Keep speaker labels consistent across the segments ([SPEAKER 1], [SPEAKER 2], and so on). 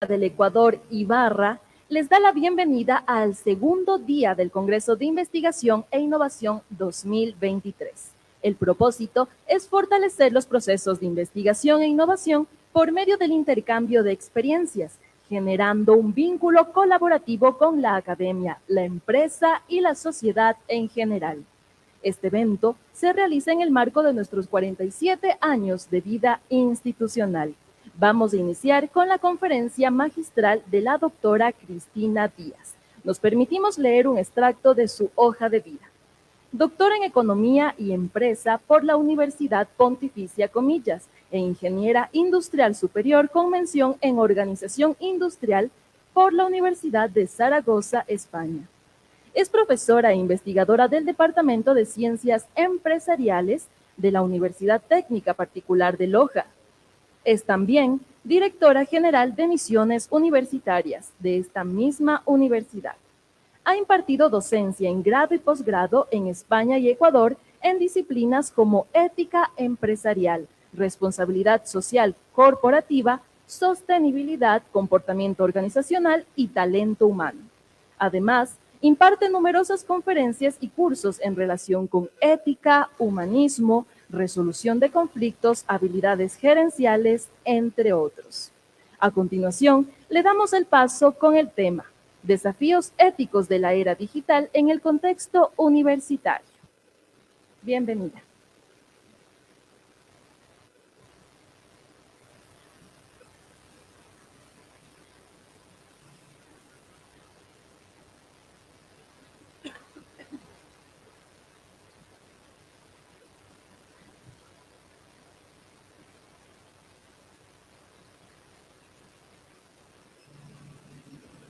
[SPEAKER 1] del Ecuador, Ibarra, les da la bienvenida al segundo día del Congreso de Investigación e Innovación 2023. El propósito es fortalecer los procesos de investigación e innovación por medio del intercambio de experiencias, generando un vínculo colaborativo con la academia, la empresa y la sociedad en general. Este evento se realiza en el marco de nuestros 47 años de vida institucional. Vamos a iniciar con la conferencia magistral de la doctora Cristina Díaz. Nos permitimos leer un extracto de su hoja de vida. Doctora en Economía y Empresa por la Universidad Pontificia Comillas e ingeniera industrial superior con mención en Organización Industrial por la Universidad de Zaragoza, España. Es profesora e investigadora del Departamento de Ciencias Empresariales de la Universidad Técnica Particular de Loja. Es también directora general de misiones universitarias de esta misma universidad. Ha impartido docencia en grado y posgrado en España y Ecuador en disciplinas como ética empresarial, responsabilidad social corporativa, sostenibilidad, comportamiento organizacional y talento humano. Además, imparte numerosas conferencias y cursos en relación con ética, humanismo, resolución de conflictos, habilidades gerenciales, entre otros. A continuación, le damos el paso con el tema Desafíos éticos de la era digital en el contexto universitario. Bienvenida.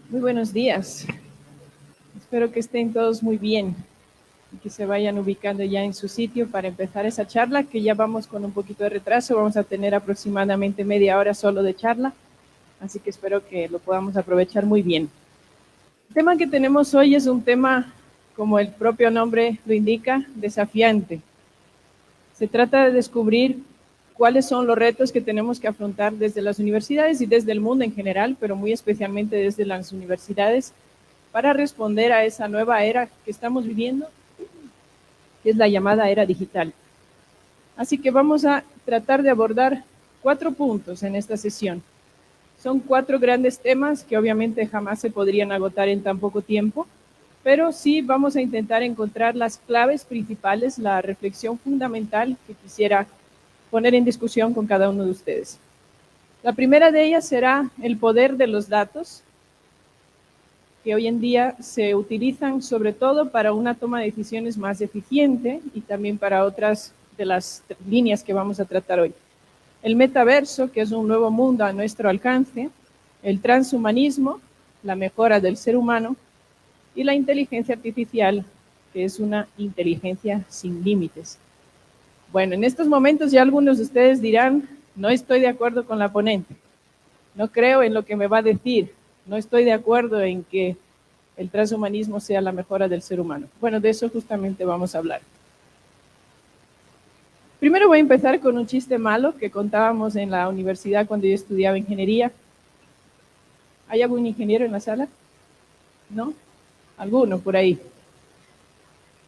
[SPEAKER 2] Muy buenos días. Espero que estén todos muy bien y que se vayan ubicando ya en su sitio para empezar esa charla, que ya vamos con un poquito de retraso. Vamos a tener aproximadamente media hora solo de charla, así que espero que lo podamos aprovechar muy bien. El tema que tenemos hoy es un tema, como el propio nombre lo indica, desafiante. Se trata de descubrir cuáles son los retos que tenemos que afrontar desde las universidades y desde el mundo en general, pero muy especialmente desde las universidades, para responder a esa nueva era que estamos viviendo, que es la llamada era digital. Así que vamos a tratar de abordar 4 puntos en esta sesión. Son 4 grandes temas que obviamente jamás se podrían agotar en tan poco tiempo, pero sí vamos a intentar encontrar las claves principales, la reflexión fundamental que quisiera poner en discusión con cada uno de ustedes. La primera de ellas será el poder de los datos, que hoy en día se utilizan sobre todo para una toma de decisiones más eficiente y también para otras de las líneas que vamos a tratar hoy. El metaverso, que es un nuevo mundo a nuestro alcance, el transhumanismo, la mejora del ser humano, y la inteligencia artificial, que es una inteligencia sin límites. Bueno, en estos momentos ya algunos de ustedes dirán, no estoy de acuerdo con la ponente, no creo en lo que me va a decir, no estoy de acuerdo en que el transhumanismo sea la mejora del ser humano. Bueno, de eso justamente vamos a hablar. Primero voy a empezar con un chiste malo que contábamos en la universidad cuando yo estudiaba ingeniería. ¿Hay algún ingeniero en la sala? ¿No? ¿Alguno por ahí?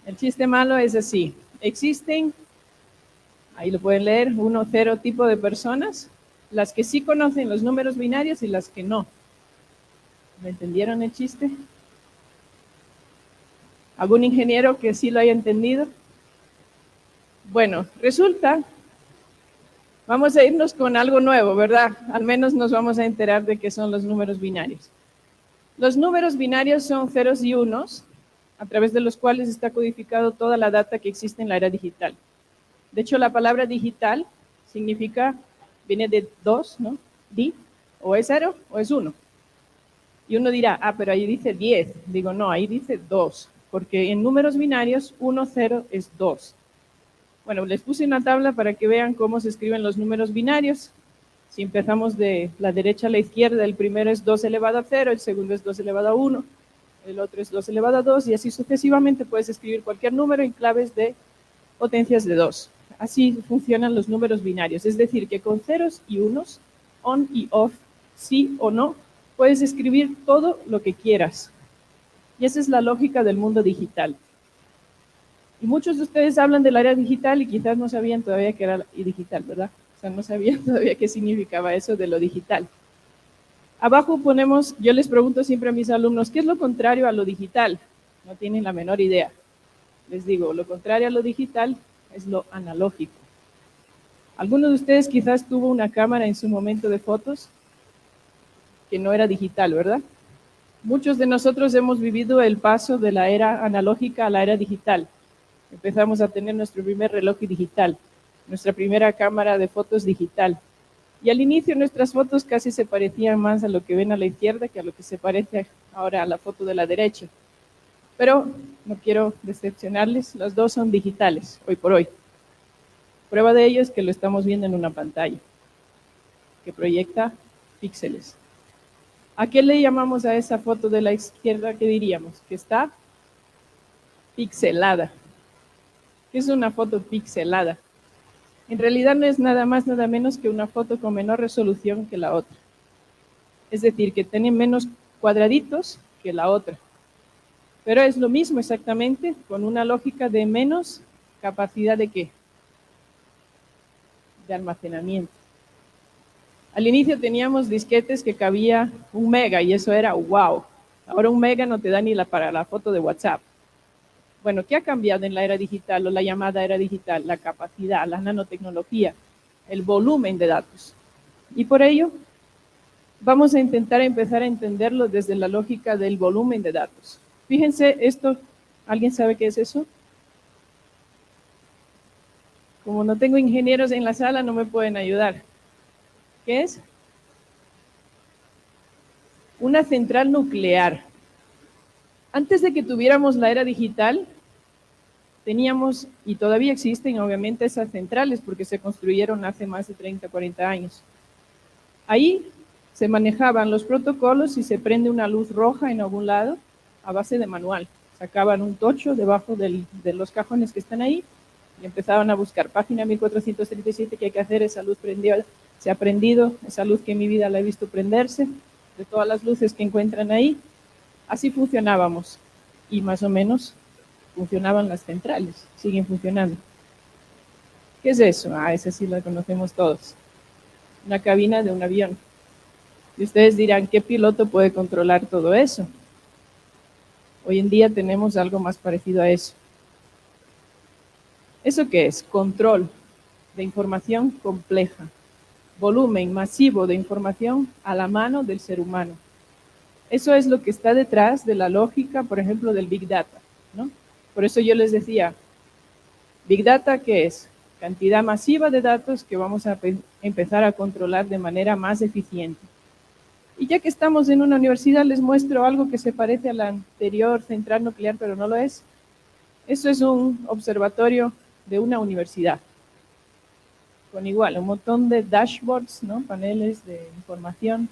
[SPEAKER 2] El chiste malo es así. Existen, ahí lo pueden leer, 1, 0 tipo de personas, las que sí conocen los números binarios y las que no. ¿Me entendieron el chiste? ¿Algún ingeniero que sí lo haya entendido? Bueno, resulta, vamos a irnos con algo nuevo, ¿verdad? Al menos nos vamos a enterar de qué son los números binarios. Los números binarios son ceros y unos, a través de los cuales está codificado toda la data que existe en la era digital. De hecho, la palabra digital significa, viene de 2, ¿no? Di, o es 0 o es 1. Y uno dirá, pero ahí dice 10. Digo, no, ahí dice 2, porque en números binarios 1, 0 es 2. Bueno, les puse una tabla para que vean cómo se escriben los números binarios. Si empezamos de la derecha a la izquierda, el primero es 2 elevado a 0, el segundo es 2 elevado a 1, el otro es 2 elevado a 2, y así sucesivamente puedes escribir cualquier número en claves de potencias de 2. Así funcionan los números binarios, es decir, que con ceros y unos, on y off, sí o no, puedes escribir todo lo que quieras. Y esa es la lógica del mundo digital. Y muchos de ustedes hablan del área digital y quizás no sabían todavía que era digital, ¿verdad? O sea, no sabían todavía qué significaba eso de lo digital. Abajo ponemos, yo les pregunto siempre a mis alumnos, ¿qué es lo contrario a lo digital? No tienen la menor idea. Les digo, lo contrario a lo digital es lo analógico. ¿Alguno de ustedes quizás tuvo una cámara en su momento de fotos que no era digital, verdad? Muchos de nosotros hemos vivido el paso de la era analógica a la era digital. Empezamos a tener nuestro primer reloj digital, nuestra primera cámara de fotos digital. Y al inicio nuestras fotos casi se parecían más a lo que ven a la izquierda que a lo que se parece ahora a la foto de la derecha. Pero no quiero decepcionarles, las dos son digitales, hoy por hoy. Prueba de ello es que lo estamos viendo en una pantalla que proyecta píxeles. ¿A qué le llamamos a esa foto de la izquierda? ¿Qué diríamos? Que está pixelada. ¿Qué es una foto pixelada? En realidad no es nada más, nada menos que una foto con menor resolución que la otra. Es decir, que tiene menos cuadraditos que la otra. Pero es lo mismo exactamente, con una lógica de menos capacidad de ¿qué? De almacenamiento. Al inicio teníamos disquetes que cabía 1 mega y eso era wow. Ahora 1 mega no te da ni para la foto de WhatsApp. Bueno, ¿qué ha cambiado en la era digital o la llamada era digital? La capacidad, la nanotecnología, el volumen de datos. Y por ello, vamos a intentar empezar a entenderlo desde la lógica del volumen de datos. Fíjense esto, ¿alguien sabe qué es eso? Como no tengo ingenieros en la sala, no me pueden ayudar. ¿Qué es? Una central nuclear. Antes de que tuviéramos la era digital, teníamos, y todavía existen obviamente esas centrales, porque se construyeron hace más de 30, 40 años. Ahí se manejaban los protocolos y se prende una luz roja en algún lado a base de manual. Sacaban un tocho debajo de los cajones que están ahí y empezaban a buscar página 1437, ¿qué hay que hacer? Esa luz prendió, se ha prendido, esa luz que en mi vida la he visto prenderse, de todas las luces que encuentran ahí. Así funcionábamos y más o menos funcionaban las centrales, siguen funcionando. ¿Qué es eso? Esa sí la conocemos todos. Una cabina de un avión. Y ustedes dirán, ¿qué piloto puede controlar todo eso? Hoy en día tenemos algo más parecido a eso. ¿Eso qué es? Control de información compleja. Volumen masivo de información a la mano del ser humano. Eso es lo que está detrás de la lógica, por ejemplo, del Big Data, ¿no? Por eso yo les decía, Big Data, ¿qué es? Cantidad masiva de datos que vamos a empezar a controlar de manera más eficiente. Y ya que estamos en una universidad, les muestro algo que se parece a la anterior central nuclear, pero no lo es. Eso es un observatorio de una universidad, con igual un montón de dashboards, ¿no? Paneles de información,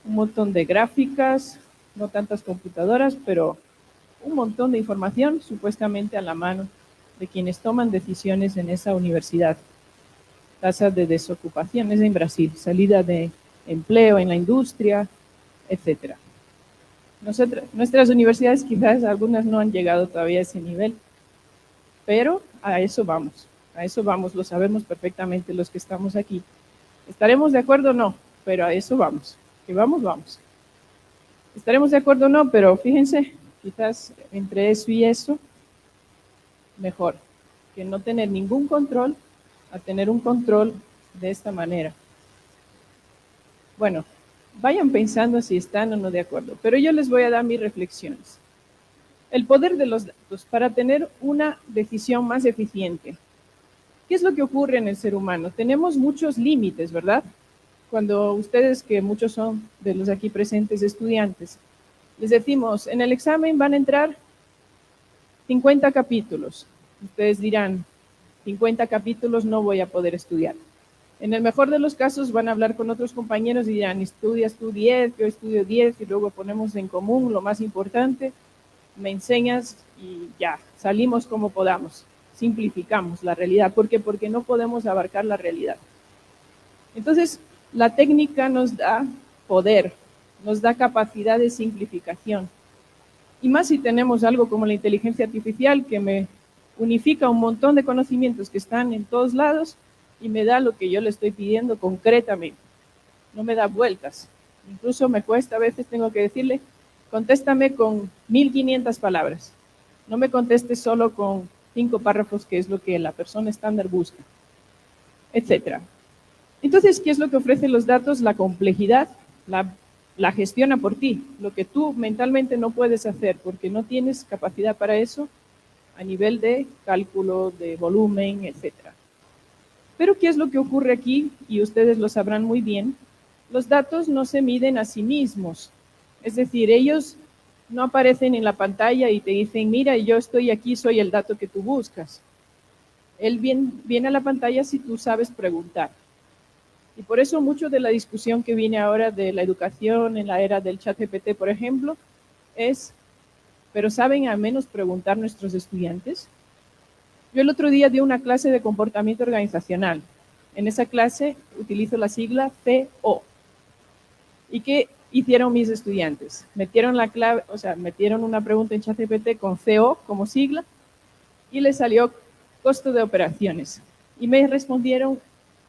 [SPEAKER 2] un montón de gráficas, no tantas computadoras, pero un montón de información supuestamente a la mano de quienes toman decisiones en esa universidad. Tasas de desocupación, es en Brasil, salida de empleo en la industria, etc. Nuestras universidades quizás algunas no han llegado todavía a ese nivel, pero a eso vamos, lo sabemos perfectamente los que estamos aquí. ¿Estaremos de acuerdo o no? Pero a eso vamos, que vamos. ¿Estaremos de acuerdo o no? Pero fíjense, quizás entre eso y eso, mejor que no tener ningún control a tener un control de esta manera. Bueno, vayan pensando si están o no de acuerdo, pero yo les voy a dar mis reflexiones. El poder de los datos para tener una decisión más eficiente. ¿Qué es lo que ocurre en el ser humano? Tenemos muchos límites, ¿verdad? Cuando ustedes, que muchos son de los aquí presentes estudiantes, les decimos, en el examen van a entrar 50 capítulos. Ustedes dirán, 50 capítulos no voy a poder estudiar. En el mejor de los casos van a hablar con otros compañeros y dirán, estudias tú 10, yo estudio 10, y luego ponemos en común lo más importante, me enseñas y ya, salimos como podamos, simplificamos la realidad. ¿Por qué? Porque no podemos abarcar la realidad. Entonces, la técnica nos da poder, nos da capacidad de simplificación. Y más si tenemos algo como la inteligencia artificial que me unifica un montón de conocimientos que están en todos lados y me da lo que yo le estoy pidiendo concretamente. No me da vueltas. Incluso me cuesta, a veces tengo que decirle, contéstame con 1500 palabras. No me contestes solo con 5 párrafos, que es lo que la persona estándar busca, etcétera. Entonces, ¿qué es lo que ofrecen los datos? La complejidad, la gestiona por ti, lo que tú mentalmente no puedes hacer porque no tienes capacidad para eso a nivel de cálculo, de volumen, etcétera. Pero ¿qué es lo que ocurre aquí? Y ustedes lo sabrán muy bien. Los datos no se miden a sí mismos. Es decir, ellos no aparecen en la pantalla y te dicen, mira, yo estoy aquí, soy el dato que tú buscas. Él viene a la pantalla si tú sabes preguntar. Y por eso mucho de la discusión que viene ahora de la educación en la era del ChatGPT, por ejemplo, es, ¿pero saben al menos preguntar nuestros estudiantes? Yo el otro día di una clase de comportamiento organizacional. En esa clase utilizo la sigla CO. ¿Y qué hicieron mis estudiantes? Metieron la clave, o sea, metieron una pregunta en ChatGPT con CO como sigla y les salió costo de operaciones. Y me respondieron,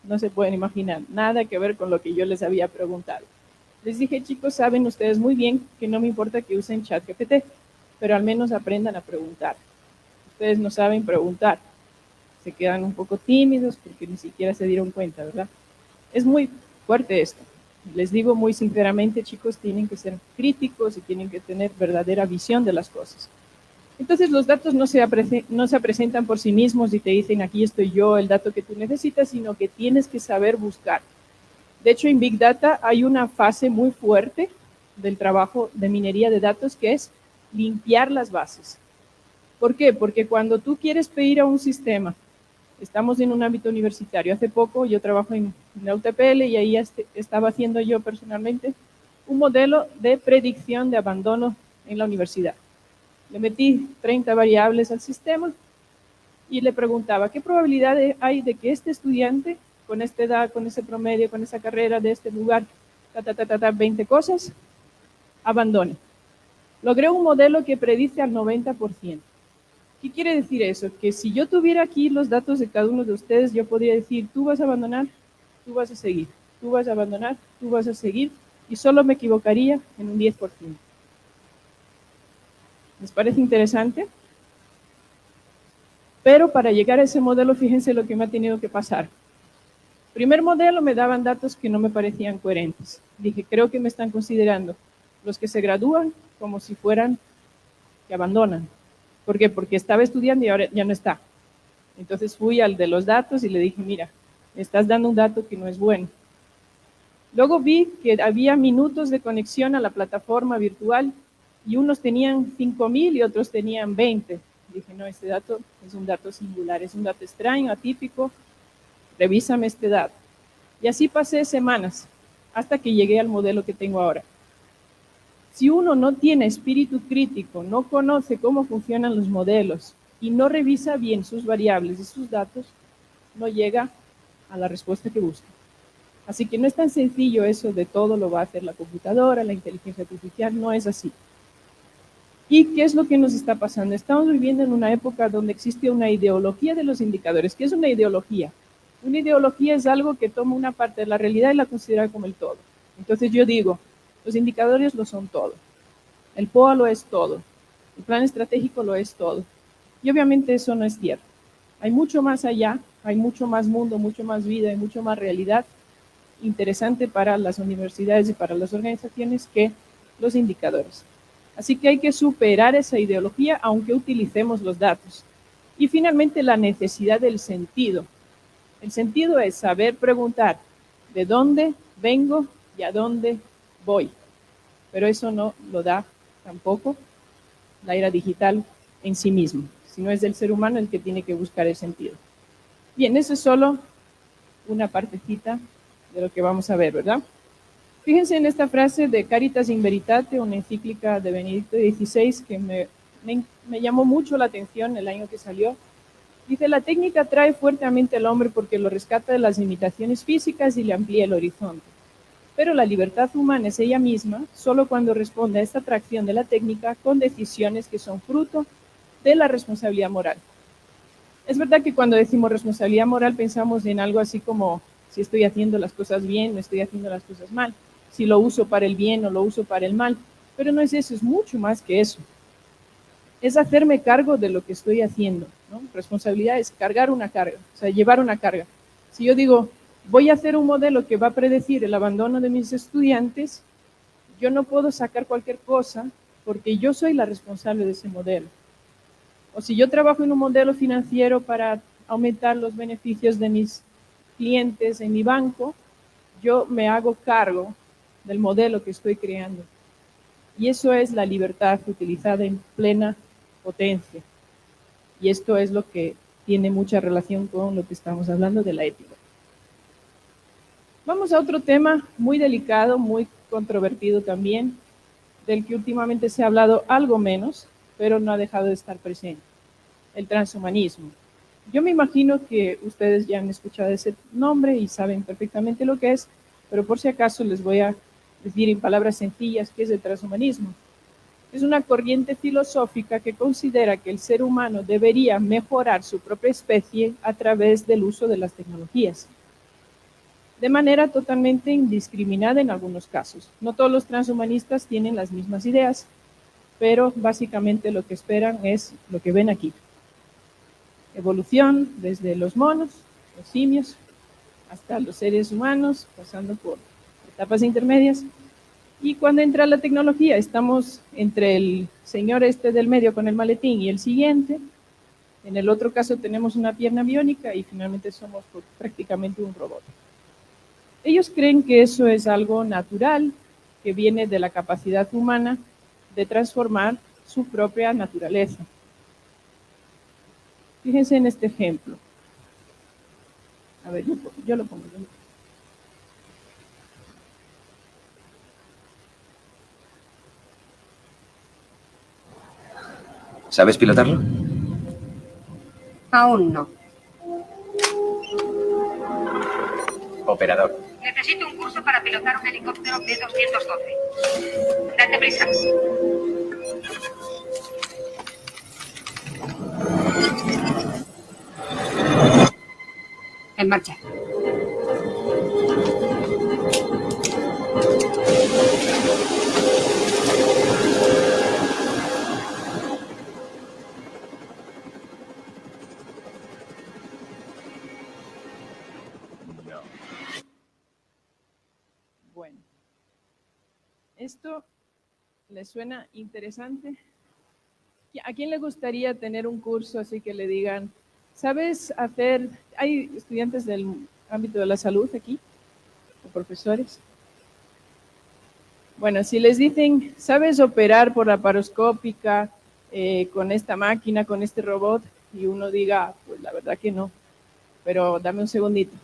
[SPEAKER 2] no se pueden imaginar, nada que ver con lo que yo les había preguntado. Les dije, chicos, saben ustedes muy bien que no me importa que usen ChatGPT, pero al menos aprendan a preguntar. Ustedes no saben preguntar, se quedan un poco tímidos porque ni siquiera se dieron cuenta, ¿verdad? Es muy fuerte esto. Les digo muy sinceramente, chicos, tienen que ser críticos y tienen que tener verdadera visión de las cosas. Entonces los datos no se presentan por sí mismos y te dicen, aquí estoy yo, el dato que tú necesitas, sino que tienes que saber buscar. De hecho, en Big Data hay una fase muy fuerte del trabajo de minería de datos que es limpiar las bases. ¿Por qué? Porque cuando tú quieres pedir a un sistema, estamos en un ámbito universitario. Hace poco yo trabajo en la UTPL y ahí estaba haciendo yo personalmente un modelo de predicción de abandono en la universidad. Le metí 30 variables al sistema y le preguntaba, ¿qué probabilidad hay de que este estudiante, con esta edad, con ese promedio, con esa carrera de este lugar, 20 cosas, abandone? Logré un modelo que predice al 90%. ¿Qué quiere decir eso? Que si yo tuviera aquí los datos de cada uno de ustedes, yo podría decir, tú vas a abandonar, tú vas a seguir, tú vas a abandonar, tú vas a seguir, y solo me equivocaría en un 10%. ¿Les parece interesante? Pero para llegar a ese modelo, fíjense lo que me ha tenido que pasar. Primer modelo, me daban datos que no me parecían coherentes. Dije, creo que me están considerando los que se gradúan como si fueran que abandonan. ¿Por qué? Porque estaba estudiando y ahora ya no está. Entonces fui al de los datos y le dije, mira, me estás dando un dato que no es bueno. Luego vi que había minutos de conexión a la plataforma virtual y unos tenían 5,000 y otros tenían 20. Dije, no, este dato es un dato singular, es un dato extraño, atípico, revísame este dato. Y así pasé semanas hasta que llegué al modelo que tengo ahora. Si uno no tiene espíritu crítico, no conoce cómo funcionan los modelos y no revisa bien sus variables y sus datos, no llega a la respuesta que busca. Así que no es tan sencillo eso de todo lo va a hacer la computadora, la inteligencia artificial, no es así. ¿Y qué es lo que nos está pasando? Estamos viviendo en una época donde existe una ideología de los indicadores. ¿Qué es una ideología? Una ideología es algo que toma una parte de la realidad y la considera como el todo. Entonces yo digo, los indicadores lo son todo. El POA lo es todo. El plan estratégico lo es todo. Y obviamente eso no es cierto. Hay mucho más allá, hay mucho más mundo, mucho más vida y mucho más realidad interesante para las universidades y para las organizaciones que los indicadores. Así que hay que superar esa ideología aunque utilicemos los datos. Y finalmente la necesidad del sentido. El sentido es saber preguntar de dónde vengo y a dónde voy. Pero eso no lo da tampoco la era digital en sí mismo, sino es el ser humano el que tiene que buscar el sentido. Bien, eso es solo una partecita de lo que vamos a ver, ¿verdad? Fíjense en esta frase de Caritas in Veritate, una encíclica de Benedicto XVI que me llamó mucho la atención el año que salió. Dice, la técnica atrae fuertemente al hombre porque lo rescata de las limitaciones físicas y le amplía el horizonte. Pero la libertad humana es ella misma solo cuando responde a esta atracción de la técnica con decisiones que son fruto de la responsabilidad moral. Es verdad que cuando decimos responsabilidad moral pensamos en algo así como si estoy haciendo las cosas bien o estoy haciendo las cosas mal, si lo uso para el bien o lo uso para el mal, pero no es eso, es mucho más que eso. Es hacerme cargo de lo que estoy haciendo, ¿no? Responsabilidad es cargar una carga, o sea, llevar una carga. Si yo digo, voy a hacer un modelo que va a predecir el abandono de mis estudiantes, yo no puedo sacar cualquier cosa porque yo soy la responsable de ese modelo. O si yo trabajo en un modelo financiero para aumentar los beneficios de mis clientes en mi banco, yo me hago cargo del modelo que estoy creando. Y eso es la libertad utilizada en plena potencia. Y esto es lo que tiene mucha relación con lo que estamos hablando de la ética. Vamos a otro tema muy delicado, muy controvertido también, del que últimamente se ha hablado algo menos, pero no ha dejado de estar presente, el transhumanismo. Yo me imagino que ustedes ya han escuchado ese nombre y saben perfectamente lo que es, pero por si acaso les voy a decir en palabras sencillas qué es el transhumanismo. Es una corriente filosófica que considera que el ser humano debería mejorar su propia especie a través del uso de las tecnologías, de manera totalmente indiscriminada en algunos casos. No todos los transhumanistas tienen las mismas ideas, pero básicamente lo que esperan es lo que ven aquí. Evolución desde los monos, los simios, hasta los seres humanos, pasando por etapas intermedias. Y cuando entra la tecnología, estamos entre el señor este del medio con el maletín y el siguiente. En el otro caso tenemos una pierna biónica y finalmente somos prácticamente un robot. Ellos creen que eso es algo natural, que viene de la capacidad humana de transformar su propia naturaleza. Fíjense en este ejemplo. A ver, yo lo pongo.
[SPEAKER 3] ¿Sabes pilotarlo?
[SPEAKER 4] Aún no.
[SPEAKER 3] Operador.
[SPEAKER 4] Necesito un curso para pilotar un helicóptero B-212. Date prisa. En marcha.
[SPEAKER 2] Bueno, ¿esto les suena interesante? ¿A quién le gustaría tener un curso así que le digan, ¿sabes hacer? ¿Hay estudiantes del ámbito de la salud aquí? ¿O profesores? Bueno, si les dicen, ¿sabes operar por laparoscópica con esta máquina, con este robot? Y uno diga, pues la verdad que no, pero dame un segundito.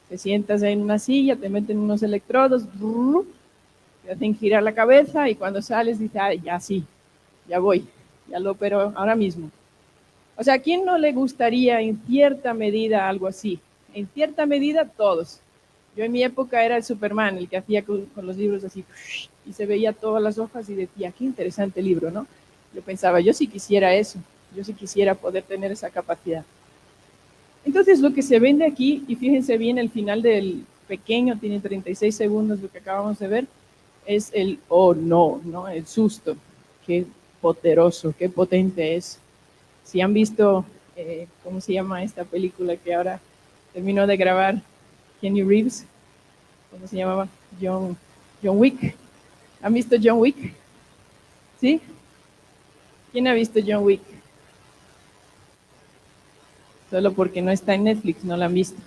[SPEAKER 2] Te sientas en una silla, te meten unos electrodos, te hacen girar la cabeza y cuando sales dices, ah, ya sí, ya voy, ya lo opero ahora mismo. O sea, ¿a quién no le gustaría en cierta medida algo así? En cierta medida todos. Yo en mi época era el Superman, el que hacía con los libros así, y se veía todas las hojas y decía, qué interesante libro, ¿no? Yo pensaba, yo sí quisiera eso, yo sí quisiera poder tener esa capacidad. Entonces lo que se vende aquí, y fíjense bien el final del pequeño, tiene 36 segundos lo que acabamos de ver, es el oh no, ¿no? El susto. Qué poderoso, qué potente es. Si han visto, ¿cómo se llama esta película que ahora terminó de grabar Keanu Reeves? ¿Cómo se llamaba? John Wick. ¿Han visto John Wick? ¿Sí? ¿Quién ha visto John Wick? Solo porque no está en Netflix, no la han visto.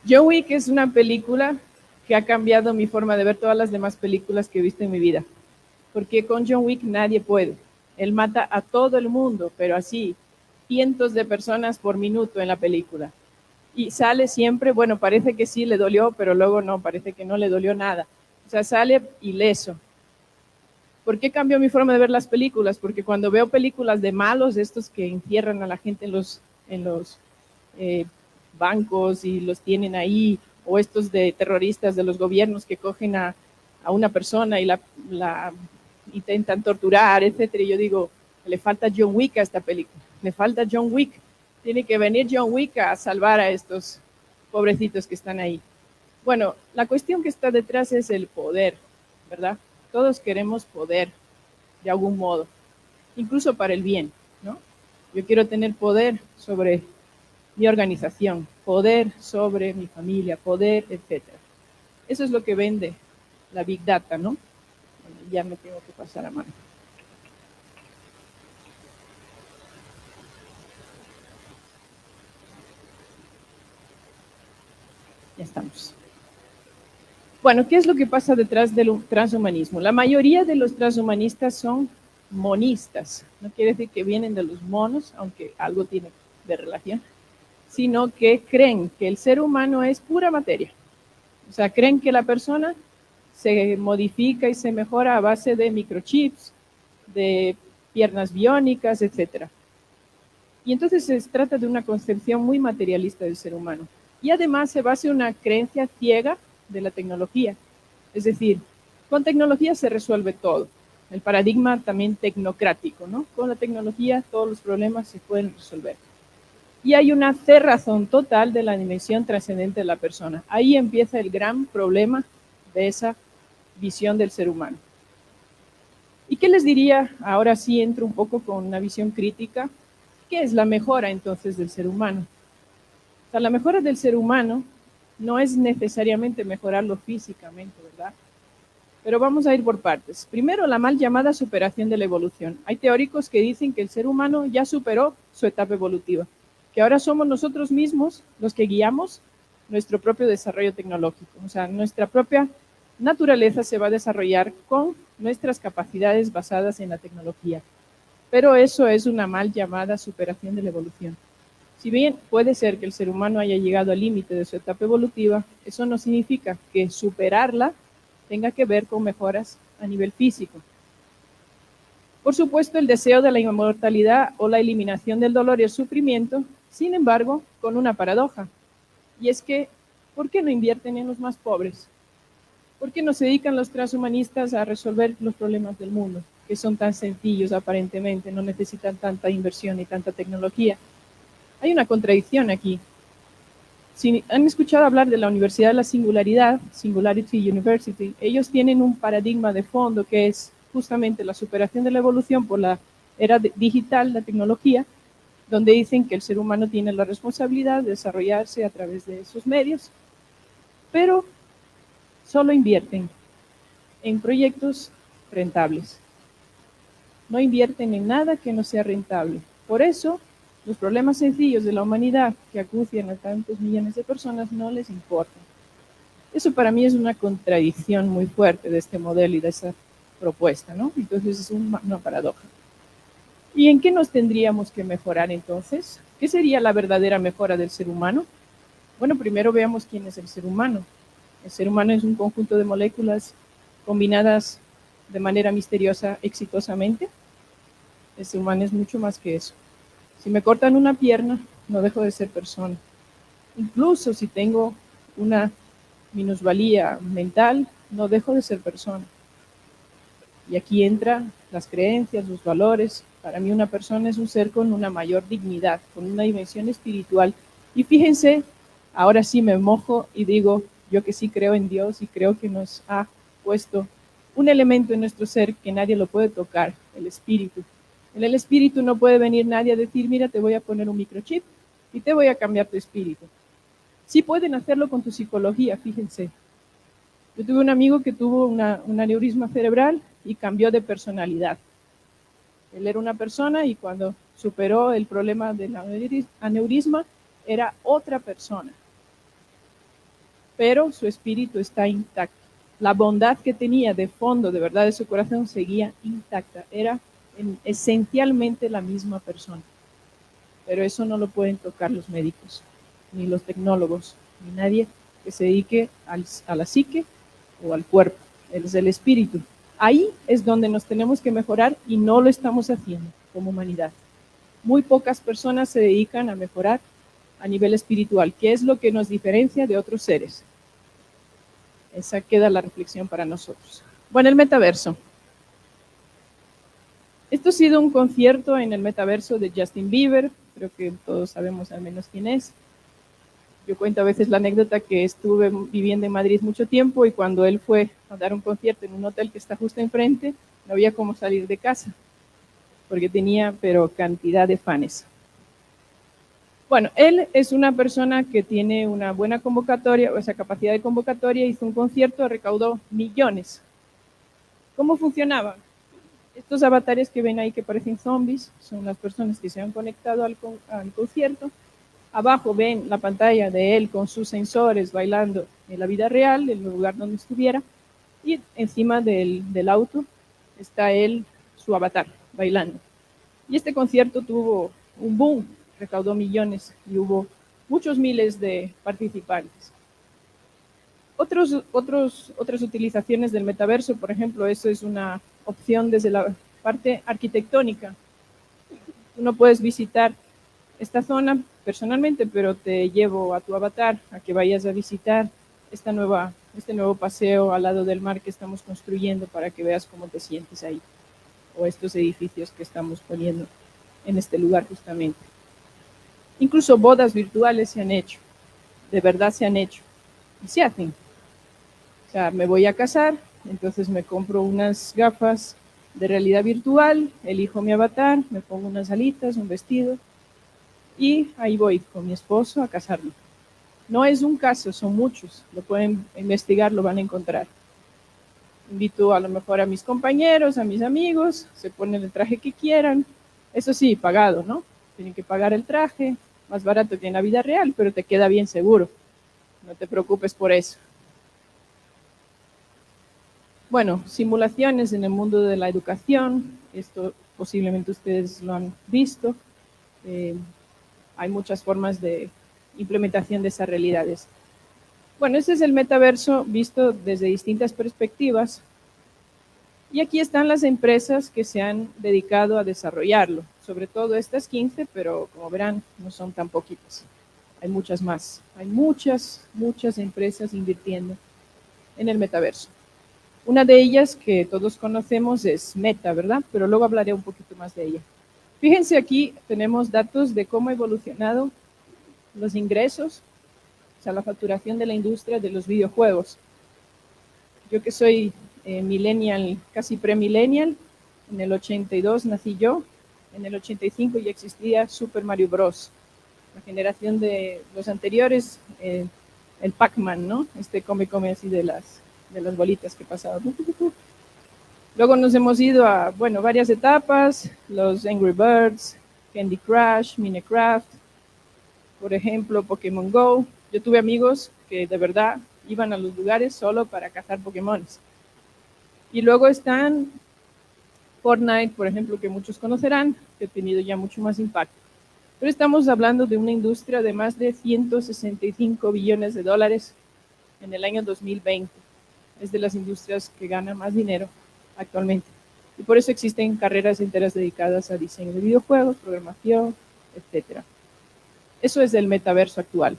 [SPEAKER 2] John Wick es una película que ha cambiado mi forma de ver todas las demás películas que he visto en mi vida. Porque con John Wick nadie puede. Él mata a todo el mundo, pero así, cientos de personas por minuto en la película. Y sale siempre, bueno, parece que sí le dolió, pero luego no, parece que no le dolió nada. O sea, sale ileso. ¿Por qué cambió mi forma de ver las películas? Porque cuando veo películas de malos, estos que encierran a la gente en los bancos y los tienen ahí o estos de terroristas de los gobiernos que cogen a una persona y la intentan torturar, etcétera. Y yo digo, le falta John Wick a esta película, le falta John Wick. Tiene que venir John Wick a salvar a estos pobrecitos que están ahí. Bueno, la cuestión que está detrás es el poder, ¿verdad? Todos queremos poder, de algún modo, incluso para el bien, ¿no? Yo quiero tener poder sobre mi organización, poder sobre mi familia, poder, etcétera. Eso es lo que vende la Big Data, ¿no? Bueno, ya me tengo que pasar a mano. Ya estamos. Bueno, ¿qué es lo que pasa detrás del transhumanismo? La mayoría de los transhumanistas son monistas. No quiere decir que vienen de los monos, aunque algo tiene de relación, sino que creen que el ser humano es pura materia. O sea, creen que la persona se modifica y se mejora a base de microchips, de piernas biónicas, etc. Y entonces se trata de una concepción muy materialista del ser humano. Y además se basa en una creencia ciega de la tecnología. Es decir, con tecnología se resuelve todo. El paradigma también tecnocrático, ¿no? Con la tecnología todos los problemas se pueden resolver. Y hay una cerrazón total de la dimensión trascendente de la persona. Ahí empieza el gran problema de esa visión del ser humano. ¿Y qué les diría? Ahora sí entro un poco con una visión crítica. ¿Qué es la mejora entonces del ser humano? O sea, la mejora del ser humano no es necesariamente mejorarlo físicamente, ¿verdad? Pero vamos a ir por partes. Primero, la mal llamada superación de la evolución. Hay teóricos que dicen que el ser humano ya superó su etapa evolutiva, que ahora somos nosotros mismos los que guiamos nuestro propio desarrollo tecnológico. O sea, nuestra propia naturaleza se va a desarrollar con nuestras capacidades basadas en la tecnología. Pero eso es una mal llamada superación de la evolución. Si bien puede ser que el ser humano haya llegado al límite de su etapa evolutiva, eso no significa que superarla tenga que ver con mejoras a nivel físico. Por supuesto, el deseo de la inmortalidad o la eliminación del dolor y el sufrimiento, sin embargo, con una paradoja. Y es que, ¿por qué no invierten en los más pobres? ¿Por qué no se dedican los transhumanistas a resolver los problemas del mundo, que son tan sencillos aparentemente, no necesitan tanta inversión y tanta tecnología? Hay una contradicción aquí. Si han escuchado hablar de la Universidad de la Singularidad, Singularity University, ellos tienen un paradigma de fondo que es justamente la superación de la evolución por la era digital, la tecnología, donde dicen que el ser humano tiene la responsabilidad de desarrollarse a través de esos medios, pero solo invierten en proyectos rentables. No invierten en nada que no sea rentable. Por eso, los problemas sencillos de la humanidad que acucian a tantos millones de personas no les importan. Eso para mí es una contradicción muy fuerte de este modelo y de esa propuesta, ¿no? Entonces es una paradoja. ¿Y en qué nos tendríamos que mejorar entonces? ¿Qué sería la verdadera mejora del ser humano? Bueno, primero veamos quién es el ser humano. El ser humano es un conjunto de moléculas combinadas de manera misteriosa exitosamente. El ser humano es mucho más que eso. Si me cortan una pierna, no dejo de ser persona. Incluso si tengo una minusvalía mental, no dejo de ser persona. Y aquí entran las creencias, los valores. Para mí una persona es un ser con una mayor dignidad, con una dimensión espiritual. Y fíjense, ahora sí me mojo y digo, yo que sí creo en Dios y creo que nos ha puesto un elemento en nuestro ser que nadie lo puede tocar, el espíritu. En el espíritu no puede venir nadie a decir, mira, te voy a poner un microchip y te voy a cambiar tu espíritu. Sí pueden hacerlo con tu psicología, fíjense. Yo tuve un amigo que tuvo un aneurisma cerebral y cambió de personalidad. Él era una persona y cuando superó el problema del aneurisma, era otra persona. Pero su espíritu está intacto. La bondad que tenía de fondo, de verdad, de su corazón, seguía intacta. Era esencialmente la misma persona. Pero eso no lo pueden tocar los médicos, ni los tecnólogos, ni nadie que se dedique a la psique o al cuerpo. Es el espíritu. Ahí es donde nos tenemos que mejorar y no lo estamos haciendo como humanidad. Muy pocas personas se dedican a mejorar a nivel espiritual, que es lo que nos diferencia de otros seres. Esa queda la reflexión para nosotros. Bueno, el metaverso. Esto ha sido un concierto en el metaverso de Justin Bieber, creo que todos sabemos al menos quién es. Yo cuento a veces la anécdota que estuve viviendo en Madrid mucho tiempo y cuando él fue a dar un concierto en un hotel que está justo enfrente, no había cómo salir de casa, porque tenía, pero cantidad de fans. Bueno, él es una persona que tiene una buena convocatoria, o sea, capacidad de convocatoria, hizo un concierto, recaudó millones. ¿Cómo funcionaba? Estos avatares que ven ahí que parecen zombies son las personas que se han conectado al concierto. Abajo ven la pantalla de él con sus sensores bailando en la vida real, en el lugar donde estuviera, y encima del auto está él, su avatar, bailando. Y este concierto tuvo un boom, recaudó millones y hubo muchos miles de participantes. Otras utilizaciones del metaverso, por ejemplo, eso es una opción desde la parte arquitectónica. Tú no puedes visitar esta zona personalmente, pero te llevo a tu avatar a que vayas a visitar este nuevo paseo al lado del mar que estamos construyendo para que veas cómo te sientes ahí, o estos edificios que estamos poniendo en este lugar justamente. Incluso bodas virtuales se han hecho, de verdad se han hecho, y se hacen. O sea, me voy a casar, entonces me compro unas gafas de realidad virtual, elijo mi avatar, me pongo unas alitas, un vestido, y ahí voy con mi esposo a casarme. No es un caso, son muchos, lo pueden investigar, lo van a encontrar. Invito a lo mejor a mis compañeros, a mis amigos, se ponen el traje que quieran, eso sí, pagado, ¿no? Tienen que pagar el traje, más barato que en la vida real, pero te queda bien seguro, no te preocupes por eso. Bueno, simulaciones en el mundo de la educación, esto posiblemente ustedes lo han visto. Hay muchas formas de implementación de esas realidades. Bueno, este es el metaverso visto desde distintas perspectivas. Y aquí están las empresas que se han dedicado a desarrollarlo, sobre todo estas 15, pero como verán, no son tan poquitas. Hay muchas más. Hay muchas empresas invirtiendo en el metaverso. Una de ellas que todos conocemos es Meta, ¿verdad? Pero luego hablaré un poquito más de ella. Fíjense, aquí tenemos datos de cómo ha evolucionado los ingresos, o sea, la facturación de la industria de los videojuegos. Yo que soy millennial, casi premillennial, en el 82 nací yo, en el 85 ya existía Super Mario Bros. La generación de los anteriores, el Pac-Man, ¿no? Este come así de las bolitas que pasaban. Luego nos hemos ido a, bueno, varias etapas, los Angry Birds, Candy Crush, Minecraft, por ejemplo, Pokémon Go. Yo tuve amigos que de verdad iban a los lugares solo para cazar Pokémones. Y luego están Fortnite, por ejemplo, que muchos conocerán, que ha tenido ya mucho más impacto. Pero estamos hablando de una industria de más de 165 billones de dólares en el año 2020. Es de las industrias que gana más dinero actualmente. Y por eso existen carreras enteras dedicadas a diseño de videojuegos, programación, etc. Eso es el metaverso actual.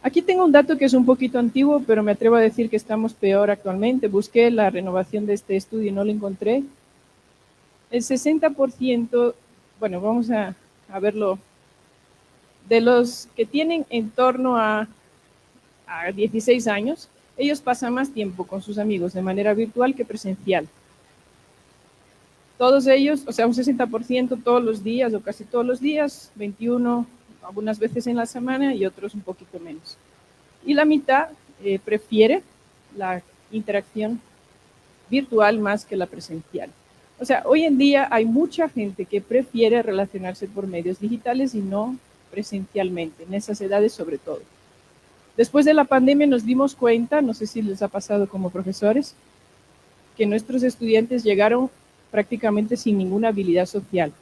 [SPEAKER 2] Aquí tengo un dato que es un poquito antiguo, pero me atrevo a decir que estamos peor actualmente. Busqué la renovación de este estudio y no lo encontré. El 60%, bueno, vamos a verlo, de los que tienen en torno a 16 años, ellos pasan más tiempo con sus amigos de manera virtual que presencial. Todos ellos, o sea, un 60% todos los días o casi todos los días, 21 algunas veces en la semana y otros un poquito menos. Y la mitad prefiere la interacción virtual más que la presencial. O sea, hoy en día hay mucha gente que prefiere relacionarse por medios digitales y no presencialmente, en esas edades sobre todo. Después de la pandemia nos dimos cuenta, no sé si les ha pasado como profesores, que nuestros estudiantes llegaron prácticamente sin ninguna habilidad social.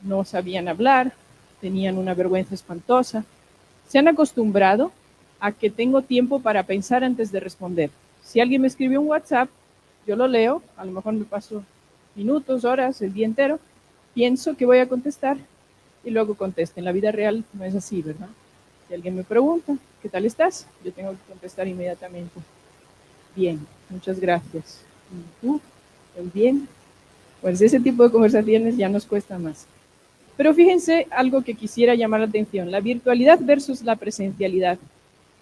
[SPEAKER 2] No sabían hablar, tenían una vergüenza espantosa. Se han acostumbrado a que tengo tiempo para pensar antes de responder. Si alguien me escribe un WhatsApp, yo lo leo, a lo mejor me paso minutos, horas, el día entero, pienso que voy a contestar y luego contesto. En la vida real no es así, ¿verdad? Si alguien me pregunta, ¿qué tal estás? Yo tengo que contestar inmediatamente. Bien, muchas gracias. ¿Y tú? ¿Estás bien? Pues ese tipo de conversaciones ya nos cuesta más. Pero fíjense algo que quisiera llamar la atención, la virtualidad versus la presencialidad.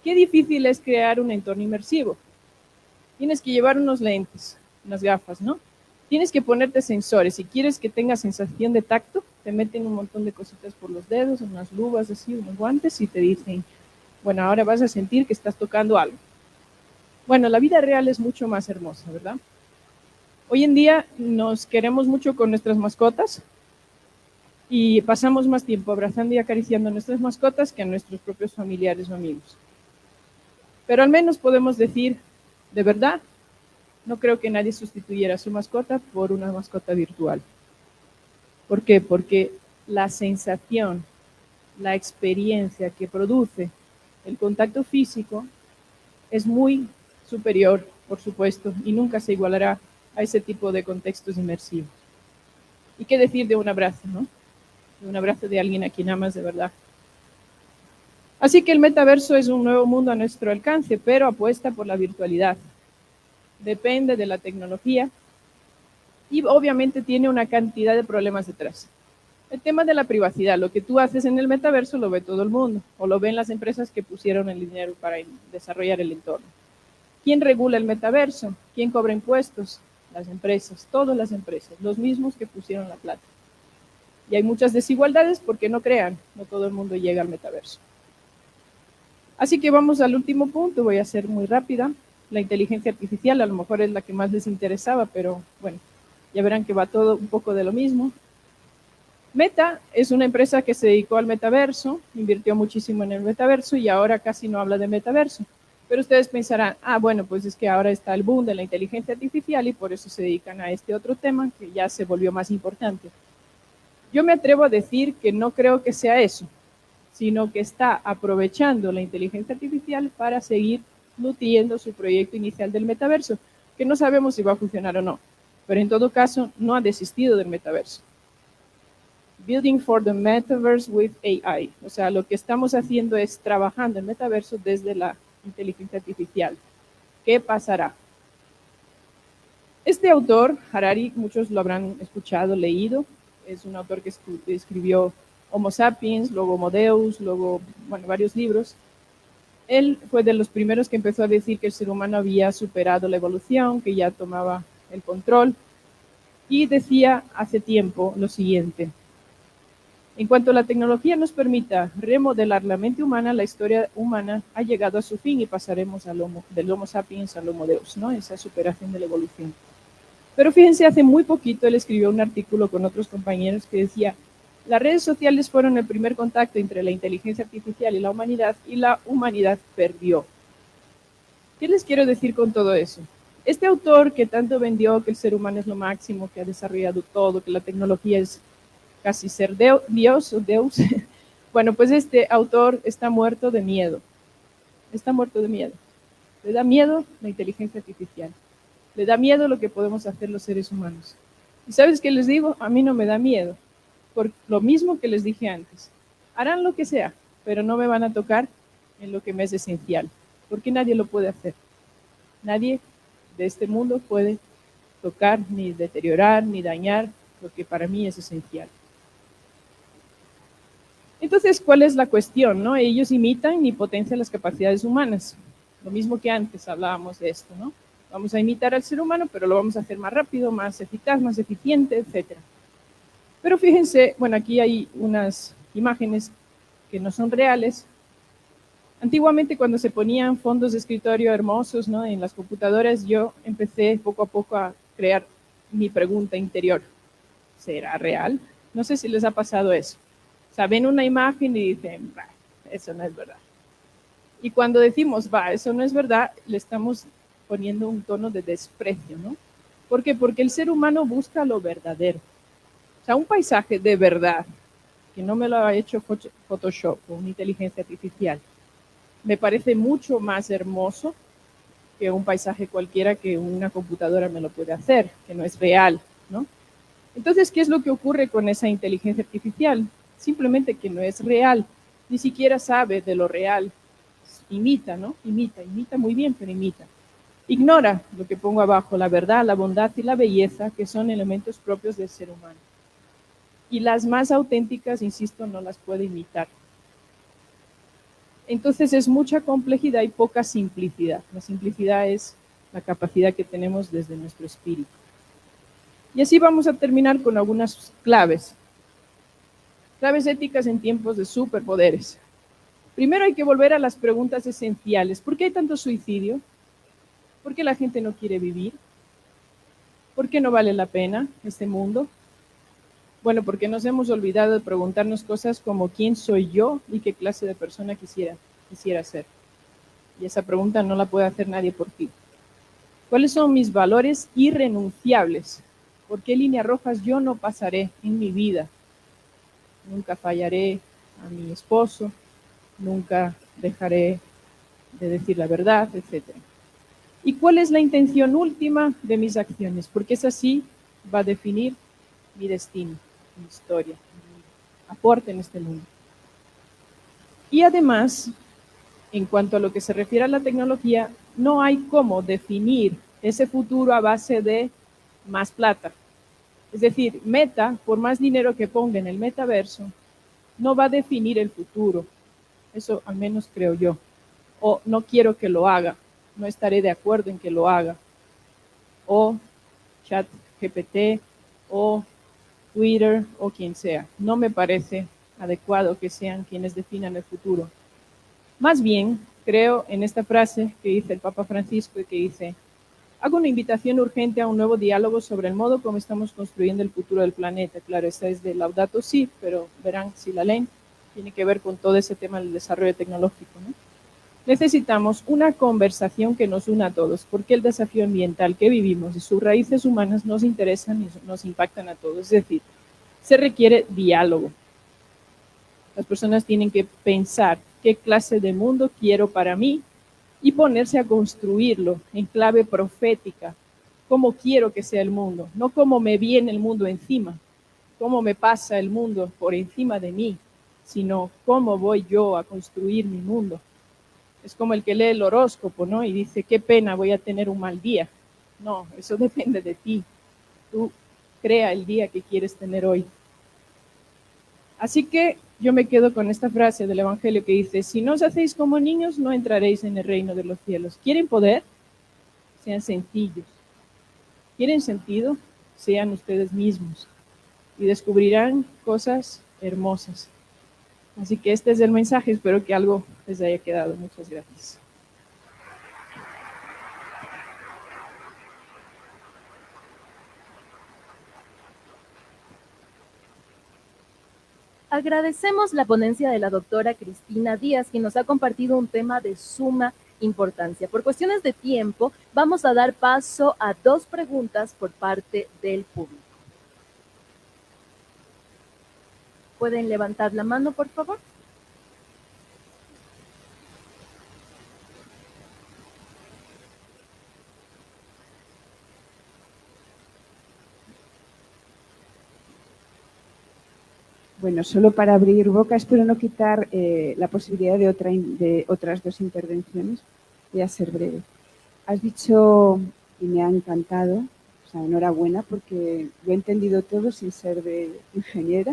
[SPEAKER 2] Qué difícil es crear un entorno inmersivo. Tienes que llevar unos lentes, unas gafas, ¿no? Tienes que ponerte sensores. Si quieres que tenga sensación de tacto, te meten un montón de cositas por los dedos, unas luvas así, unos guantes y te dicen, bueno, ahora vas a sentir que estás tocando algo. Bueno, la vida real es mucho más hermosa, ¿verdad? Hoy en día nos queremos mucho con nuestras mascotas y pasamos más tiempo abrazando y acariciando a nuestras mascotas que a nuestros propios familiares o amigos. Pero al menos podemos decir, de verdad, no creo que nadie sustituyera a su mascota por una mascota virtual. ¿Por qué? Porque la sensación, la experiencia que produce el contacto físico es muy superior, por supuesto, y nunca se igualará a ese tipo de contextos inmersivos. ¿Y qué decir de un abrazo, no? De un abrazo de alguien a quien amas de verdad. Así que el metaverso es un nuevo mundo a nuestro alcance, pero apuesta por la virtualidad. Depende de la tecnología y obviamente tiene una cantidad de problemas detrás. El tema de la privacidad, lo que tú haces en el metaverso lo ve todo el mundo, o lo ven las empresas que pusieron el dinero para desarrollar el entorno. ¿Quién regula el metaverso? ¿Quién cobra impuestos? Las empresas, todas las empresas, los mismos que pusieron la plata. Y hay muchas desigualdades porque no crean, no todo el mundo llega al metaverso. Así que vamos al último punto, voy a ser muy rápida. La inteligencia artificial a lo mejor es la que más les interesaba, pero bueno, ya verán que va todo un poco de lo mismo. Meta es una empresa que se dedicó al metaverso, invirtió muchísimo en el metaverso y ahora casi no habla de metaverso. Pero ustedes pensarán, bueno, pues es que ahora está el boom de la inteligencia artificial y por eso se dedican a este otro tema que ya se volvió más importante. Yo me atrevo a decir que no creo que sea eso, sino que está aprovechando la inteligencia artificial para seguir nutriendo su proyecto inicial del metaverso, que no sabemos si va a funcionar o no, pero en todo caso no ha desistido del metaverso. Building for the Metaverse with AI, o sea, lo que estamos haciendo es trabajando el metaverso desde la inteligencia artificial. ¿Qué pasará? Este autor, Harari, muchos lo habrán escuchado, leído, es un autor que escribió Homo Sapiens, luego Homo Deus, luego, bueno, varios libros. Él fue de los primeros que empezó a decir que el ser humano había superado la evolución, que ya tomaba el control, y decía hace tiempo lo siguiente: en cuanto la tecnología nos permita remodelar la mente humana, la historia humana ha llegado a su fin y pasaremos del Homo Sapiens al Homo Deus, ¿no? Esa superación de la evolución. Pero fíjense, hace muy poquito él escribió un artículo con otros compañeros que decía: las redes sociales fueron el primer contacto entre la inteligencia artificial y la humanidad perdió. ¿Qué les quiero decir con todo eso? Este autor que tanto vendió que el ser humano es lo máximo, que ha desarrollado todo, que la tecnología es casi ser Dios o Deus, bueno, pues este autor está muerto de miedo. Está muerto de miedo. Le da miedo la inteligencia artificial. Le da miedo lo que podemos hacer los seres humanos. ¿Y sabes qué les digo? A mí no me da miedo. Por lo mismo que les dije antes. Harán lo que sea, pero no me van a tocar en lo que me es esencial. Porque nadie lo puede hacer. Nadie de este mundo puede tocar, ni deteriorar, ni dañar lo que para mí es esencial. Entonces, ¿cuál es la cuestión, no? Ellos imitan y potencian las capacidades humanas. Lo mismo que antes hablábamos de esto, ¿no? Vamos a imitar al ser humano, pero lo vamos a hacer más rápido, más eficaz, más eficiente, etc. Pero fíjense, bueno, aquí hay unas imágenes que no son reales. Antiguamente, cuando se ponían fondos de escritorio hermosos, ¿no?, en las computadoras, yo empecé poco a poco a crear mi pregunta interior. ¿Será real? No sé si les ha pasado eso. O sea, ven una imagen y dicen, bah, eso no es verdad. Y cuando decimos, va, eso no es verdad, le estamos poniendo un tono de desprecio, ¿no? ¿Por qué? Porque el ser humano busca lo verdadero. O sea, un paisaje de verdad, que no me lo ha hecho Photoshop o una inteligencia artificial, me parece mucho más hermoso que un paisaje cualquiera que una computadora me lo puede hacer, que no es real, ¿no? Entonces, ¿qué es lo que ocurre con esa inteligencia artificial? Simplemente que no es real. ni siquiera sabe de lo real. Imita, ¿no? Imita muy bien, pero imita. Ignora lo que pongo abajo, la verdad, la bondad y la belleza, que son elementos propios del ser humano. Y las más auténticas, insisto, no las puede imitar. Entonces es mucha complejidad y poca simplicidad. La simplicidad es la capacidad que tenemos desde nuestro espíritu. Y así vamos a terminar con algunas claves. Claves éticas en tiempos de superpoderes. Primero hay que volver a las preguntas esenciales. ¿Por qué hay tanto suicidio? ¿Por qué la gente no quiere vivir? ¿Por qué no vale la pena este mundo? Bueno, porque nos hemos olvidado de preguntarnos cosas como ¿quién soy yo y qué clase de persona quisiera ser? Y esa pregunta no la puede hacer nadie por ti. ¿Cuáles son mis valores irrenunciables? ¿Por qué líneas rojas yo no pasaré en mi vida? Nunca fallaré a mi esposo, nunca dejaré de decir la verdad, etc. ¿Y cuál es la intención última de mis acciones? Porque esa sí va a definir mi destino, mi historia, mi aporte en este mundo. Y además, en cuanto a lo que se refiere a la tecnología, no hay cómo definir ese futuro a base de más plata. Es decir, Meta, por más dinero que ponga en el metaverso, no va a definir el futuro. Eso al menos creo yo. O no quiero que lo haga, no estaré de acuerdo en que lo haga. O ChatGPT, o Twitter, o quien sea. No me parece adecuado que sean quienes definan el futuro. Más bien, creo en esta frase que dice el Papa Francisco y que dice: hago una invitación urgente a un nuevo diálogo sobre el modo como estamos construyendo el futuro del planeta. Claro, esta es de Laudato Si, pero verán si la leen, tiene que ver con todo ese tema del desarrollo tecnológico, ¿no? Necesitamos una conversación que nos una a todos, porque el desafío ambiental que vivimos y sus raíces humanas nos interesan y nos impactan a todos. Es decir, se requiere diálogo. Las personas tienen que pensar qué clase de mundo quiero para mí y ponerse a construirlo en clave profética, cómo quiero que sea el mundo, no cómo me viene el mundo encima, cómo me pasa el mundo por encima de mí, sino cómo voy yo a construir mi mundo. Es como el que lee el horóscopo, ¿no? Y dice, qué pena, voy a tener un mal día. No, eso depende de ti. Tú crea el día que quieres tener hoy. Así que yo me quedo con esta frase del Evangelio que dice: si no os hacéis como niños, no entraréis en el reino de los cielos. ¿Quieren poder? Sean sencillos. ¿Quieren sentido? Sean ustedes mismos. Y descubrirán cosas hermosas. Así que este es el mensaje. Espero que algo les haya quedado. Muchas gracias.
[SPEAKER 1] Agradecemos la ponencia de la doctora Cristina Díaz, quien nos ha compartido un tema de suma importancia. Por cuestiones de tiempo, vamos a dar paso a 2 preguntas por parte del público. ¿Pueden levantar la mano, por favor?
[SPEAKER 3] Bueno, solo para abrir boca, espero no quitar la posibilidad de otras 2 intervenciones. Voy a ser breve. Has dicho, y me ha encantado, o sea, enhorabuena, porque lo he entendido todo sin ser de ingeniera.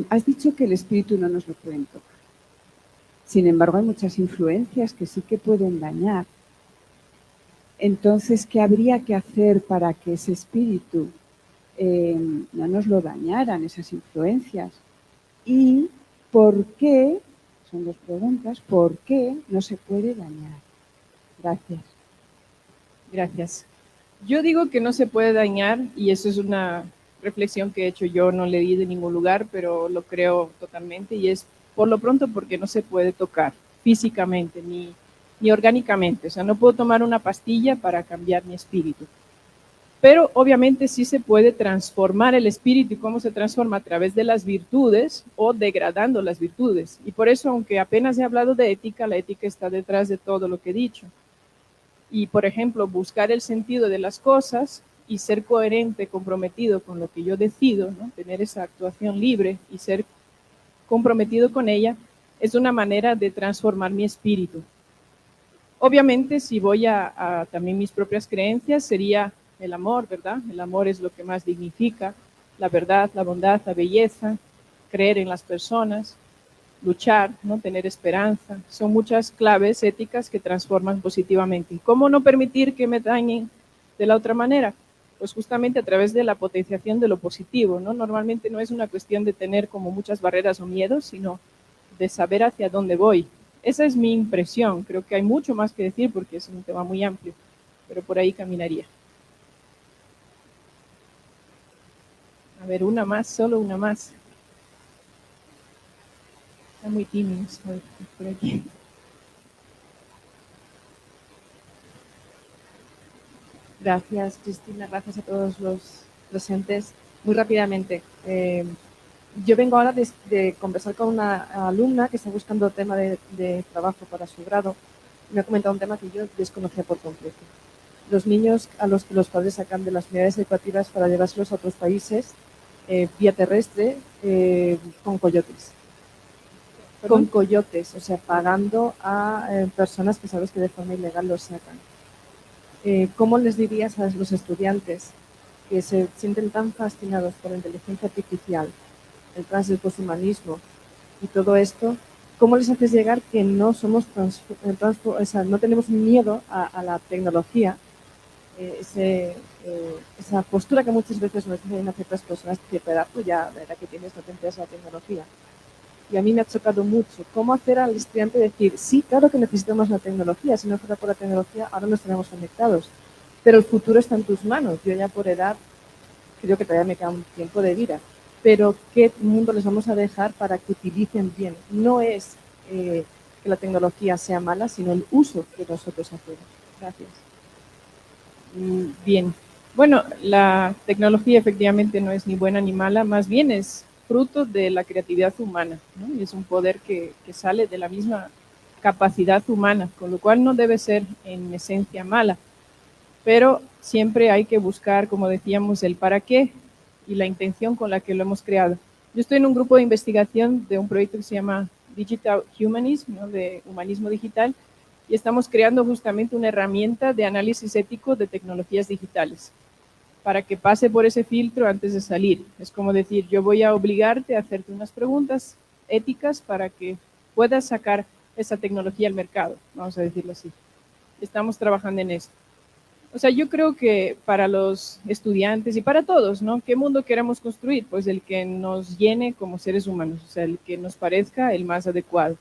[SPEAKER 3] Has dicho que el espíritu no nos lo pueden tocar. Sin embargo, hay muchas influencias que sí que pueden dañar. Entonces, ¿qué habría que hacer para que ese espíritu no nos lo dañaran, esas influencias? ¿Y por qué, son 2 preguntas, por qué no se puede dañar? Gracias.
[SPEAKER 2] Gracias. Yo digo que no se puede dañar, y eso es una reflexión que he hecho yo, no leí de ningún lugar, pero lo creo totalmente, y es por lo pronto porque no se puede tocar físicamente ni orgánicamente. O sea, no puedo tomar una pastilla para cambiar mi espíritu. Pero obviamente sí se puede transformar el espíritu. ¿Y cómo se transforma? A través de las virtudes o degradando las virtudes. Y por eso, aunque apenas he hablado de ética, la ética está detrás de todo lo que he dicho. Y, por ejemplo, buscar el sentido de las cosas y ser coherente, comprometido con lo que yo decido, ¿no? Tener esa actuación libre y ser comprometido con ella, es una manera de transformar mi espíritu. Obviamente, si voy a también mis propias creencias, sería el amor, ¿verdad? El amor es lo que más dignifica, la verdad, la bondad, la belleza, creer en las personas, luchar, ¿no? Tener esperanza. Son muchas claves éticas que transforman positivamente. ¿Y cómo no permitir que me dañen de la otra manera? Pues justamente a través de la potenciación de lo positivo, ¿no? Normalmente no es una cuestión de tener como muchas barreras o miedos, sino de saber hacia dónde voy. Esa es mi impresión. Creo que hay mucho más que decir porque es un tema muy amplio, pero por ahí caminaría. A ver, una más, solo una más. Está muy tímido por aquí.
[SPEAKER 5] Gracias, Cristina. Gracias a todos los presentes. Muy rápidamente, yo vengo ahora de conversar con una alumna que está buscando tema de trabajo para su grado. Me ha comentado un tema que yo desconocía por completo. Los niños a los que los padres sacan de las unidades educativas para llevárselos a otros países vía terrestre con coyotes.
[SPEAKER 2] ¿Perdón?
[SPEAKER 5] Con coyotes, o sea, pagando a personas que sabes que de forma ilegal los sacan. ¿Cómo les dirías a los estudiantes que se sienten tan fascinados por la inteligencia artificial, el transhumanismo y todo esto? ¿Cómo les haces llegar que no somos no tenemos miedo a la tecnología? Esa postura que muchas veces nos dicen a ciertas personas de cierta edad, pues ya la edad que tienes no te interesa la tecnología. Y a mí me ha chocado mucho cómo hacer al estudiante decir, sí, claro que necesitamos la tecnología, si no fuera por la tecnología ahora no estaríamos conectados, pero el futuro está en tus manos. Yo ya por edad creo que todavía me queda un tiempo de vida, pero ¿qué mundo les vamos a dejar para que utilicen bien? No es que la tecnología sea mala, sino el uso que nosotros hacemos. Gracias.
[SPEAKER 2] Bien. Bueno, la tecnología efectivamente no es ni buena ni mala, más bien es fruto de la creatividad humana, ¿no? Y es un poder que sale de la misma capacidad humana, con lo cual no debe ser en esencia mala, pero siempre hay que buscar, como decíamos, el para qué y la intención con la que lo hemos creado. Yo estoy en un grupo de investigación de un proyecto que se llama Digital Humanism, ¿no? De humanismo digital, y estamos creando justamente una herramienta de análisis ético de tecnologías digitales para que pase por ese filtro antes de salir. Es como decir, yo voy a obligarte a hacerte unas preguntas éticas para que puedas sacar esa tecnología al mercado, vamos a decirlo así. Estamos trabajando en esto. O sea, yo creo que para los estudiantes y para todos, ¿no? ¿Qué mundo queremos construir? Pues el que nos llene como seres humanos, o sea, el que nos parezca el más adecuado.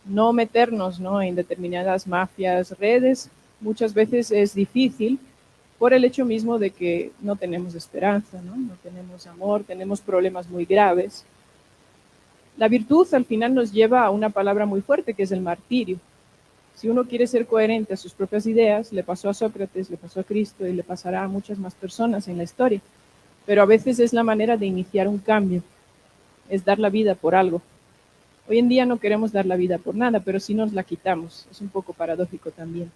[SPEAKER 2] No meternos, ¿no? En determinadas mafias, redes. Muchas veces es difícil por el hecho mismo de que no tenemos esperanza, ¿no? No tenemos amor, tenemos problemas muy graves. La virtud al final nos lleva a una palabra muy fuerte que es el martirio. Si uno quiere ser coherente a sus propias ideas, le pasó a Sócrates, le pasó a Cristo y le pasará a muchas más personas en la historia. Pero a veces es la manera de iniciar un cambio, es dar la vida por algo. Hoy en día no queremos dar la vida por nada, pero sí nos la quitamos. Es un poco paradójico también.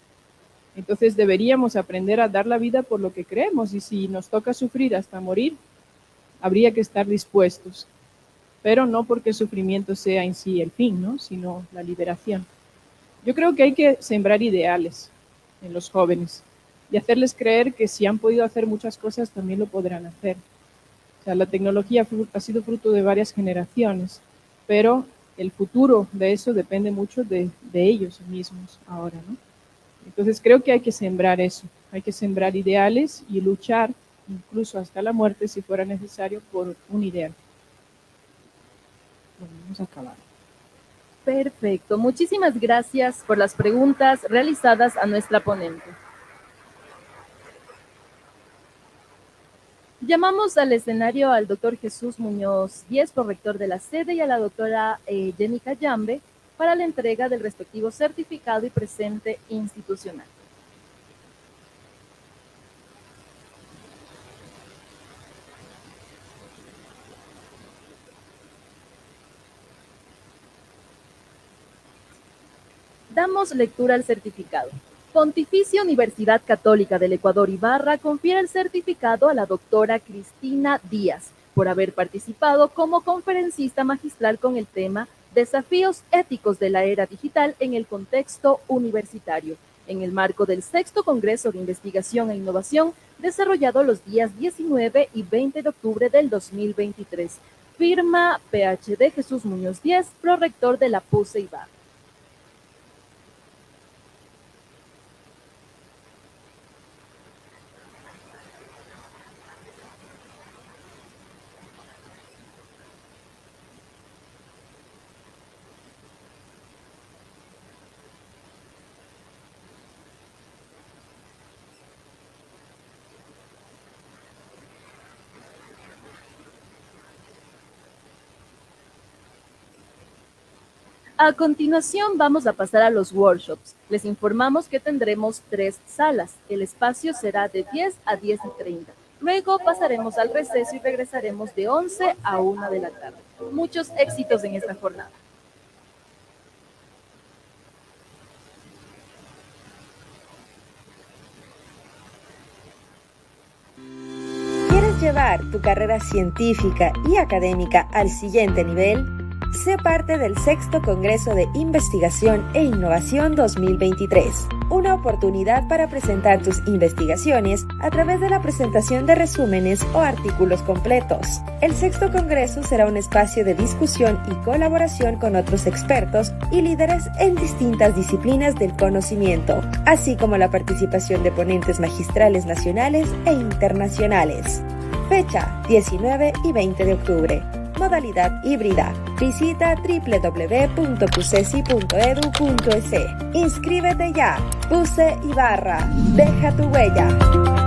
[SPEAKER 2] Entonces deberíamos aprender a dar la vida por lo que creemos y si nos toca sufrir hasta morir, habría que estar dispuestos. Pero no porque el sufrimiento sea en sí el fin, ¿no? Sino la liberación. Yo creo que hay que sembrar ideales en los jóvenes y hacerles creer que si han podido hacer muchas cosas, también lo podrán hacer. O sea, la tecnología ha sido fruto de varias generaciones, pero el futuro de eso depende mucho de ellos mismos ahora, ¿no? Entonces creo que hay que sembrar eso, hay que sembrar ideales y luchar incluso hasta la muerte si fuera necesario por un ideal. Bueno, vamos a acabar.
[SPEAKER 1] Perfecto. Muchísimas gracias por las preguntas realizadas a nuestra ponente. Llamamos al escenario al doctor Jesús Muñoz Díez, rector de la sede, y a la doctora Jenica Yambe para la entrega del respectivo certificado y presente institucional. Damos lectura al certificado. Pontificia Universidad Católica del Ecuador Ibarra confiere el certificado a la doctora Cristina Díaz por haber participado como conferencista magistral con el tema Desafíos éticos de la era digital en el contexto universitario, en el marco del 6º Congreso de Investigación e Innovación desarrollado los días 19 y 20 de octubre del 2023. Firma PhD Jesús Muñoz Díez, prorector de la PUCE Ibarra. A continuación vamos a pasar a los workshops. Les informamos que tendremos 3 salas. El espacio será de 10 a 10:30. Luego pasaremos al receso y regresaremos de 11 a 1 de la tarde. Muchos éxitos en esta jornada.
[SPEAKER 6] ¿Quieres llevar tu carrera científica y académica al siguiente nivel? Sé parte del 6º Congreso de Investigación e Innovación 2023, una oportunidad para presentar tus investigaciones a través de la presentación de resúmenes o artículos completos. El 6º Congreso será un espacio de discusión y colaboración con otros expertos y líderes en distintas disciplinas del conocimiento, así como la participación de ponentes magistrales nacionales e internacionales. Fecha: 19 y 20 de octubre. Modalidad híbrida. Visita www.pucesi.edu.es. Inscríbete ya. PUCE Ibarra. Deja tu huella.